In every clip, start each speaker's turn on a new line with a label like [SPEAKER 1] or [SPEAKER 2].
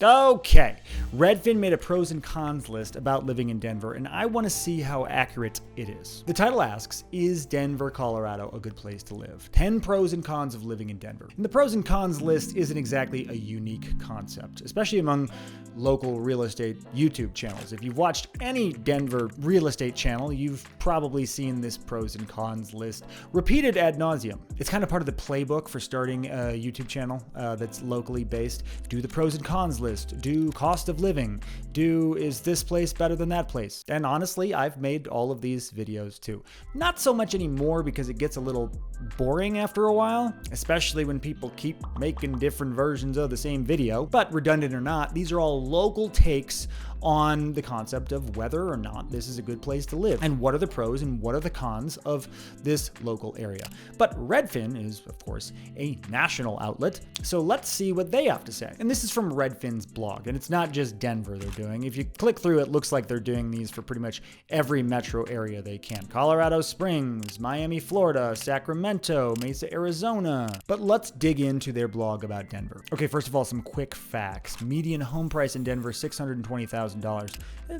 [SPEAKER 1] Okay, Redfin made a pros and cons list about living in Denver, and I want to see how accurate it is. The title asks, is Denver, Colorado a good place to live? 10 pros and cons of living in Denver. And the pros and cons list isn't exactly a unique concept, especially among local real estate YouTube channels. If you've watched any Denver real estate channel, you've probably seen this pros and cons list repeated ad nauseum. It's kind of part of the playbook for starting a YouTube channel that's locally based. Do the pros and cons list. Do cost of living. Do is this place better than that place? And honestly, I've made all of these videos too. Not so much anymore because it gets a little boring after a while, especially when people keep making different versions of the same video. But redundant or not, these are all local takes on the concept of whether or not this is a good place to live and what are the pros and what are the cons of this local area. But Redfin is, of course, a national outlet, so let's see what they have to say. And this is from Redfin's blog, and it's not just Denver they're doing. If you click through, it looks like they're doing these for pretty much every metro area they can. Colorado Springs, Miami, Florida, Sacramento, Mesa, Arizona. But let's dig into their blog about Denver. Okay, first of all, some quick facts. Median home price in Denver, $620,000.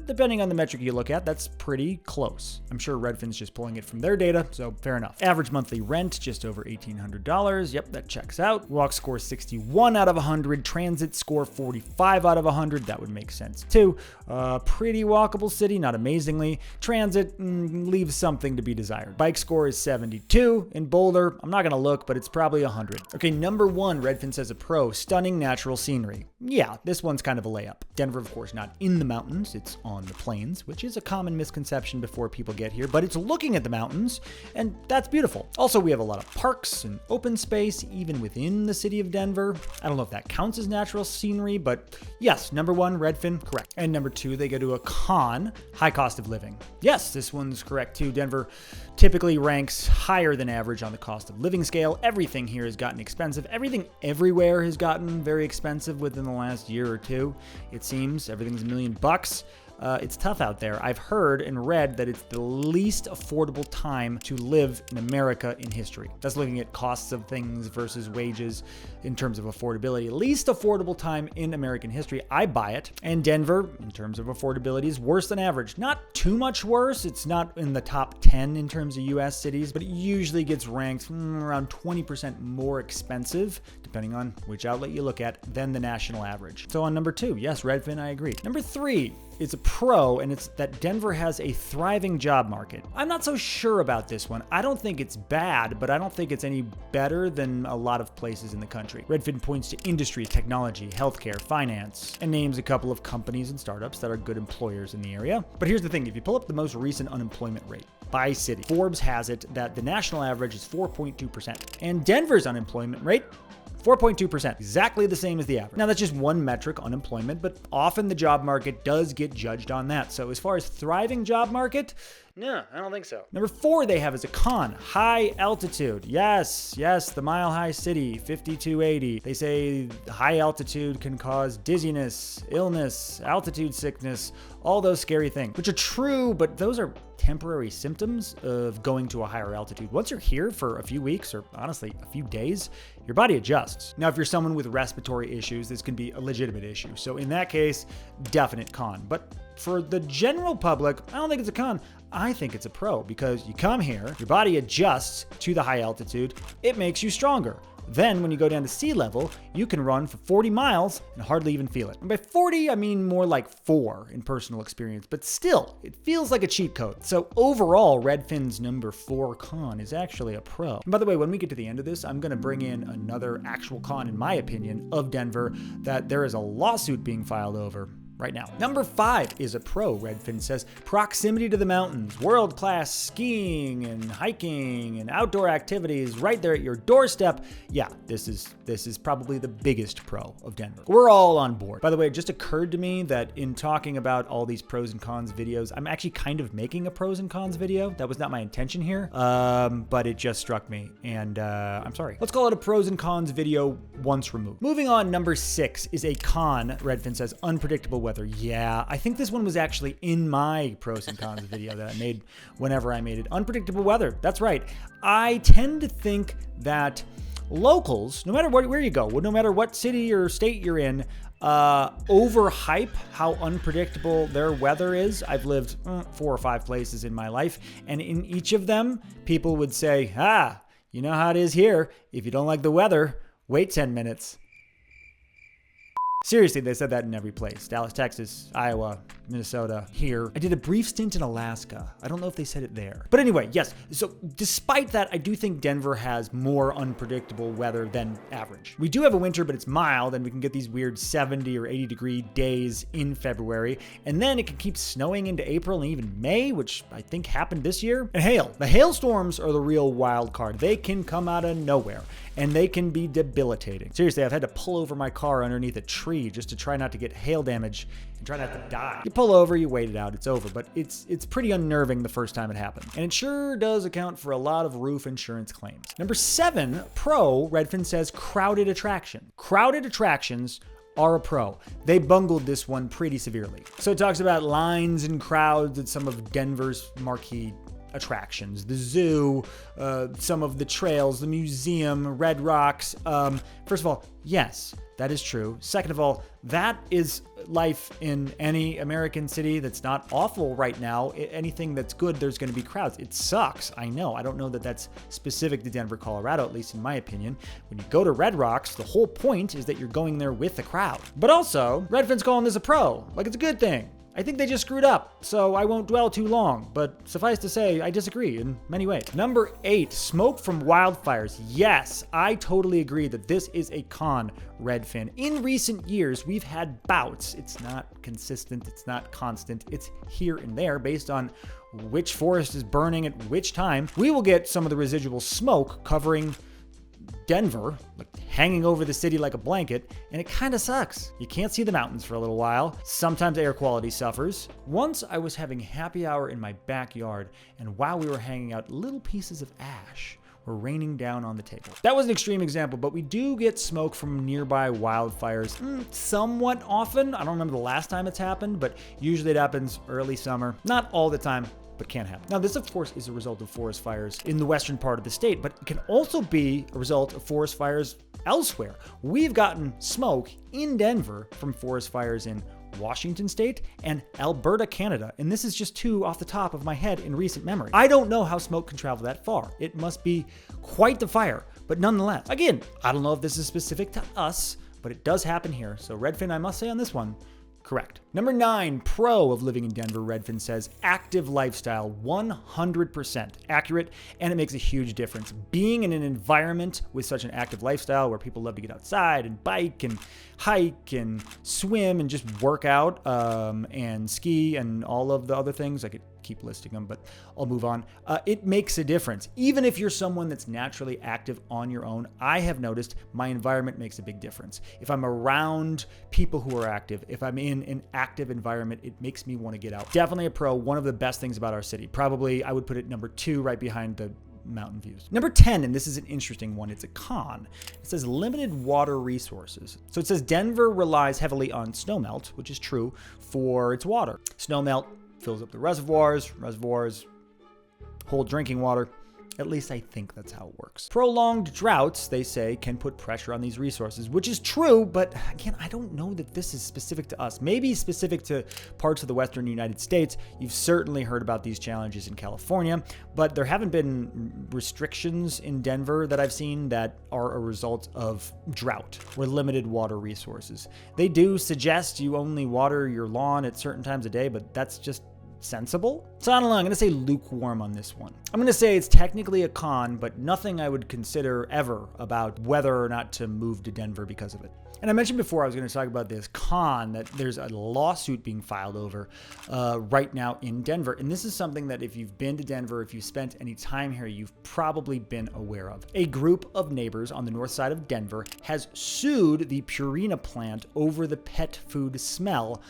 [SPEAKER 1] Depending on the metric you look at, that's pretty close. I'm sure Redfin's just pulling it from their data, so fair enough. Average monthly rent, just over $1,800. Yep, that checks out. Walk score 61 out of 100. Transit score 45 out of 100. That would make sense too. Pretty walkable city, not amazingly. Transit leaves something to be desired. Bike score is 72. In Boulder, I'm not gonna look, but it's probably 100. Okay, number one, Redfin says a pro, stunning natural scenery. Yeah, this one's kind of a layup. Denver, of course, not in the mountains, it's on the plains, which is a common misconception before people get here, but it's looking at the mountains, and that's beautiful. Also, we have a lot of parks and open space, even within the city of Denver. I don't know if that counts as natural scenery, but yes, number one, Redfin, correct. And number two, they go to a con, high cost of living. Yes, this one's correct too. Denver typically ranks higher than average on the cost of living scale. Everything here has gotten expensive. Everything everywhere has gotten very expensive within the last year or two. It seems everything's $1 million. It's tough out there. I've heard and read that it's the least affordable time to live in America in history. That's looking at costs of things versus wages in terms of affordability. Least affordable time in American history. I buy it. And Denver, in terms of affordability, is worse than average. Not too much worse. It's not in the top 10 in terms of US cities, but it usually gets ranked around 20% more expensive, depending on which outlet you look at, than the national average. So on number two, yes, Redfin, I agree. Number three, it's a pro, and it's that Denver has a thriving job market. I'm not so sure about this one. I don't think it's bad, but I don't think it's any better than a lot of places in the country. Redfin points to industry, technology, healthcare, finance, and names a couple of companies and startups that are good employers in the area. But here's the thing, if you pull up the most recent unemployment rate by city, Forbes has it that the national average is 4.2%, and Denver's unemployment rate 4.2%, exactly the same as the average. Now that's just one metric, unemployment, but often the job market does get judged on that. So as far as thriving job market, no, I don't think so. Number four they have as a con, high altitude. Yes, the Mile High City, 5280. They say high altitude can cause dizziness, illness, altitude sickness, all those scary things, which are true, but those are temporary symptoms of going to a higher altitude. Once you're here for a few weeks, or honestly, a few days, your body adjusts. Now, if you're someone with respiratory issues, this can be a legitimate issue. So in that case, definite con. But for the general public, I don't think it's a con. I think it's a pro because you come here, your body adjusts to the high altitude, it makes you stronger. Then when you go down to sea level, you can run for 40 miles and hardly even feel it. And by 40, I mean more like 4 in personal experience, but still, it feels like a cheat code. So overall, Redfin's number 4 con is actually a pro. And by the way, when we get to the end of this, I'm gonna bring in another actual con, in my opinion, of Denver that there is a lawsuit being filed over right now. Number 5 is a pro, Redfin says. Proximity to the mountains, world-class skiing and hiking and outdoor activities right there at your doorstep. Yeah, this is probably the biggest pro of Denver. We're all on board. By the way, it just occurred to me that in talking about all these pros and cons videos, I'm actually kind of making a pros and cons video. That was not my intention here, but it just struck me, and I'm sorry. Let's call it a pros and cons video once removed. Moving on, number 6 is a con, Redfin says, unpredictable weather. Yeah, I think this one was actually in my pros and cons video that I made whenever I made it. Unpredictable weather, that's right. I tend to think that locals, no matter where you go, no matter what city or state you're in, overhype how unpredictable their weather is. I've lived 4 or 5 places in my life, and in each of them, people would say, you know how it is here. If you don't like the weather, wait 10 minutes. Seriously, they said that in every place. Dallas, Texas, Iowa, Minnesota, here. I did a brief stint in Alaska. I don't know if they said it there. But anyway, yes. So despite that, I do think Denver has more unpredictable weather than average. We do have a winter, but it's mild, and we can get these weird 70 or 80 degree days in February. And then it can keep snowing into April and even May, which I think happened this year. And hail. The hailstorms are the real wild card. They can come out of nowhere, and they can be debilitating. Seriously, I've had to pull over my car underneath a tree just to try not to get hail damage and try not to die. You pull over, you wait it out, it's over, but it's pretty unnerving the first time it happens. And it sure does account for a lot of roof insurance claims. Number 7, pro, Redfin says crowded attraction. Crowded attractions are a pro. They bungled this one pretty severely. So it talks about lines and crowds at some of Denver's marquee attractions, the zoo, some of the trails, the museum, Red Rocks. First of all, yes, that is true. Second of all, that is life in any American city that's not awful right now. Anything that's good, there's going to be crowds. It sucks. I know. I don't know that that's specific to Denver, Colorado, at least in my opinion. When you go to Red Rocks, the whole point is that you're going there with the crowd. But also, Redfin's calling this a pro. Like, it's a good thing. I think they just screwed up, so I won't dwell too long, but suffice to say, I disagree in many ways. Number 8, smoke from wildfires. Yes, I totally agree that this is a con, Redfin. In recent years, we've had bouts. It's not consistent, it's not constant, it's here and there based on which forest is burning at which time. We will get some of the residual smoke covering Denver, like hanging over the city like a blanket, and it kind of sucks. You can't see the mountains for a little while. Sometimes air quality suffers. Once I was having happy hour in my backyard, and while we were hanging out, little pieces of ash were raining down on the table. That was an extreme example, but we do get smoke from nearby wildfires somewhat often. I don't remember the last time it's happened, but usually it happens early summer. Not all the time, but can happen. Now, this, of course, is a result of forest fires in the western part of the state, but it can also be a result of forest fires elsewhere. We've gotten smoke in Denver from forest fires in Washington State and Alberta, Canada, and this is just 2 off the top of my head in recent memory. I don't know how smoke can travel that far. It must be quite the fire, but nonetheless, again, I don't know if this is specific to us, but it does happen here. So Redfin, I must say on this one, correct. Number 9, pro of living in Denver, Redfin says active lifestyle, 100% accurate, and it makes a huge difference. Being in an environment with such an active lifestyle where people love to get outside and bike and hike and swim and just work out and ski and all of the other things. I could keep listing them, but I'll move on. It makes a difference. Even if you're someone that's naturally active on your own, I have noticed my environment makes a big difference. If I'm around people who are active, if I'm in an active environment, it makes me want to get out. Definitely a pro. One of the best things about our city. Probably I would put it number 2 right behind the mountain views. Number 10, and this is an interesting one, it's a con. It says limited water resources. So it says Denver relies heavily on snowmelt, which is true, for its water. Snowmelt fills up the reservoirs hold drinking water. At least I think that's how it works. Prolonged droughts, they say, can put pressure on these resources, which is true, but again, I don't know that this is specific to us. Maybe specific to parts of the western United States. You've certainly heard about these challenges in California, but there haven't been restrictions in Denver that I've seen that are a result of drought or limited water resources. They do suggest you only water your lawn at certain times of day, but that's just sensible. So I don't know, I'm going to say lukewarm on this one. I'm going to say it's technically a con, but nothing I would consider ever about whether or not to move to Denver because of it. And I mentioned before I was going to talk about this con that there's a lawsuit being filed over right now in Denver. And this is something that if you've been to Denver, if you've spent any time here, you've probably been aware of. A group of neighbors on the north side of Denver has sued the Purina plant over the pet food smell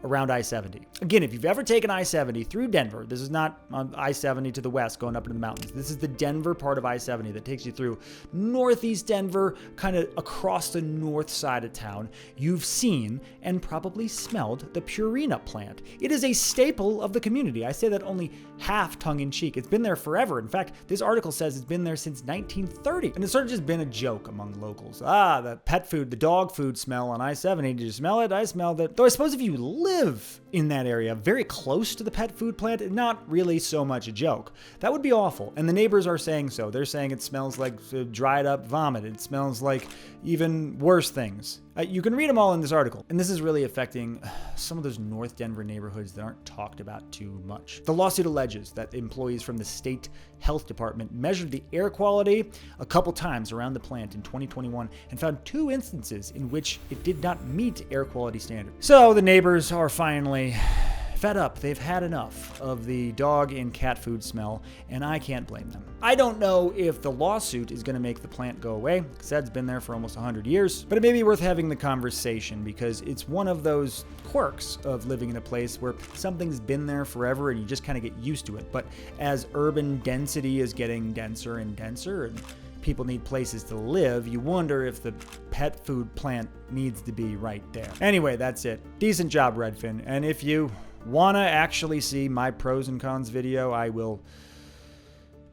[SPEAKER 1] around I-70. Again, if you've ever taken I-70 through Denver, this is not on I-70 to the west going up into the mountains. This is the Denver part of I-70 that takes you through northeast Denver, kind of across the north side of town. You've seen and probably smelled the Purina plant. It is a staple of the community. I say that only half tongue-in-cheek. It's been there forever. In fact, this article says it's been there since 1930. And it's sort of just been a joke among locals. The pet food, the dog food smell on I-70. Did you smell it? I smelled it. Though I suppose if you live in that area, very close to the pet food plant, not really so much a joke. That would be awful. And the neighbors are saying so. They're saying it smells like dried up vomit. It smells like even worse things. You can read them all in this article. And this is really affecting some of those North Denver neighborhoods that aren't talked about too much. The lawsuit alleges that employees from the state health department measured the air quality a couple times around the plant in 2021 and found 2 instances in which it did not meet air quality standards. So the neighbors are finally fed up. They've had enough of the dog and cat food smell, and I can't blame them. I don't know if the lawsuit is going to make the plant go away, because that's been there for almost 100 years, but it may be worth having the conversation because it's one of those quirks of living in a place where something's been there forever and you just kind of get used to it. But as urban density is getting denser and denser and people need places to live, you wonder if the pet food plant needs to be right there. Anyway, that's it. Decent job, Redfin. And if you want to actually see my pros and cons video, I will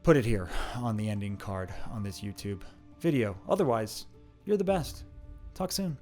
[SPEAKER 1] put it here on the ending card on this YouTube video. Otherwise, you're the best. Talk soon.